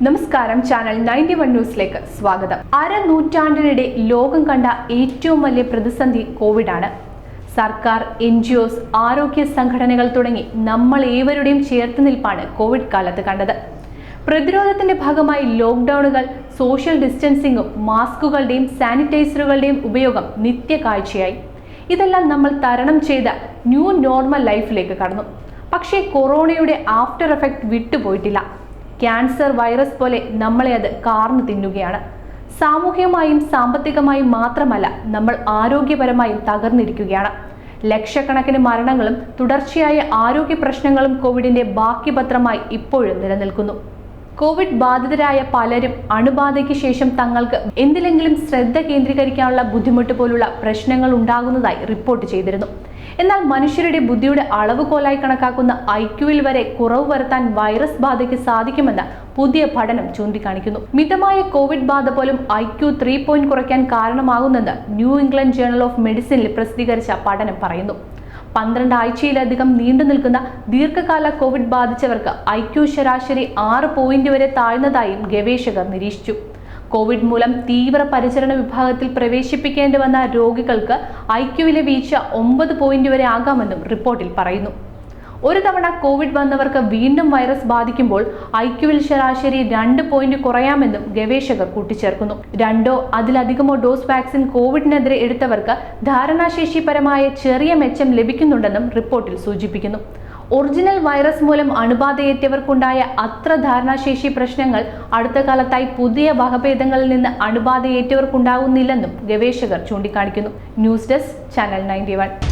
നമസ്കാരം, ചാനൽ 91 ന്യൂസിലേക്ക് സ്വാഗതം. അരനൂറ്റാണ്ടിനിടെ ലോകം കണ്ട ഏറ്റവും വലിയ പ്രതിസന്ധി കോവിഡാണ്. സർക്കാർ, NGOs, ആരോഗ്യ സംഘടനകൾ തുടങ്ങി നമ്മൾ ഏവരുടെയും ചേർത്തുനിൽപ്പാണ് കോവിഡ് കാലത്ത് കണ്ടത്. പ്രതിരോധത്തിന്റെ ഭാഗമായി ലോക്ക്ഡൌണുകൾ, സോഷ്യൽ ഡിസ്റ്റൻസിംഗും മാസ്കുകളുടെയും സാനിറ്റൈസറുകളുടെയും ഉപയോഗം നിത്യകാഴ്ചയായി. ഇതെല്ലാം നമ്മൾ തരണം ചെയ്ത ന്യൂ നോർമൽ ലൈഫിലേക്ക് കടന്നു. പക്ഷേ കൊറോണയുടെ ആഫ്റ്റർ എഫക്റ്റ് വിട്ടുപോയിട്ടില്ല. ക്യാൻസർ വൈറസ് പോലെ നമ്മളെ അത് കാർന്നു തിന്നുകയാണ്. സാമൂഹികമായും സാമ്പത്തികമായും മാത്രമല്ല, നമ്മൾ ആരോഗ്യപരമായും തകർന്നിരിക്കുകയാണ്. ലക്ഷക്കണക്കിന് മരണങ്ങളും തുടർച്ചയായ ആരോഗ്യ പ്രശ്നങ്ങളും കോവിഡിന്റെ ബാക്കി പത്രമായി ഇപ്പോഴും നിലനിൽക്കുന്നു. കോവിഡ് ബാധിതരായ പലരും അണുബാധയ്ക്ക് ശേഷം തങ്ങൾക്ക് എന്തിലെങ്കിലും ശ്രദ്ധ കേന്ദ്രീകരിക്കാനുള്ള ബുദ്ധിമുട്ട് പോലുള്ള പ്രശ്നങ്ങൾ ഉണ്ടാകുന്നതായി റിപ്പോർട്ട് ചെയ്തിരുന്നു. എന്നാൽ മനുഷ്യരുടെ ബുദ്ധിയുടെ അളവുകോലായി കണക്കാക്കുന്ന IQവിൽ വരെ കുറവ് വരുത്താൻ വൈറസ് ബാധയ്ക്ക് സാധിക്കുമെന്ന് പുതിയ പഠനം ചൂണ്ടിക്കാണിക്കുന്നു. മിതമായ കോവിഡ് ബാധ പോലും IQ 3 പോയിന്റ് കുറയ്ക്കാൻ കാരണമാകുന്നെന്ന് ന്യൂ ഇംഗ്ലണ്ട് ജേണൽ ഓഫ് മെഡിസിനിൽ പ്രസിദ്ധീകരിച്ച പഠനം പറയുന്നു. 12 ആഴ്ചയിലധികം നീണ്ടു നിൽക്കുന്ന ദീർഘകാല കോവിഡ് ബാധിച്ചവർക്ക് IQ ശരാശരി 6 പോയിന്റ് വരെ താഴ്ന്നതായും ഗവേഷകർ നിരീക്ഷിച്ചു. കോവിഡ് മൂലം തീവ്ര പരിചരണ വിഭാഗത്തിൽ പ്രവേശിപ്പിക്കേണ്ടി വന്ന രോഗികൾക്ക് IQവിലെ വീഴ്ച 9 പോയിന്റ് വരെ ആകാമെന്നും റിപ്പോർട്ടിൽ പറയുന്നു. ഒരു തവണ കോവിഡ് വന്നവർക്ക് വീണ്ടും വൈറസ് ബാധിക്കുമ്പോൾ IQവിൽ ശരാശരി 2 പോയിന്റ് കുറയാമെന്നും ഗവേഷകർ കൂട്ടിച്ചേർക്കുന്നു. 2 അതിലധികമോ ഡോസ് വാക്സിൻ കോവിഡിനെതിരെ എടുത്തവർക്ക് ധാരണാശേഷിപരമായ ചെറിയ മെച്ചം ലഭിക്കുന്നുണ്ടെന്നും റിപ്പോർട്ടിൽ സൂചിപ്പിക്കുന്നു. ഒറിജിനൽ വൈറസ് മൂലം അണുബാധയേറ്റവർക്കുണ്ടായ അത്ര ധാരണാശേഷി പ്രശ്നങ്ങൾ അടുത്ത കാലത്തായി പുതിയ വകഭേദങ്ങളിൽ നിന്ന് അണുബാധയേറ്റവർക്കുണ്ടാകുന്നില്ലെന്നും ഗവേഷകർ ചൂണ്ടിക്കാണിക്കുന്നു. News desk, channel 91.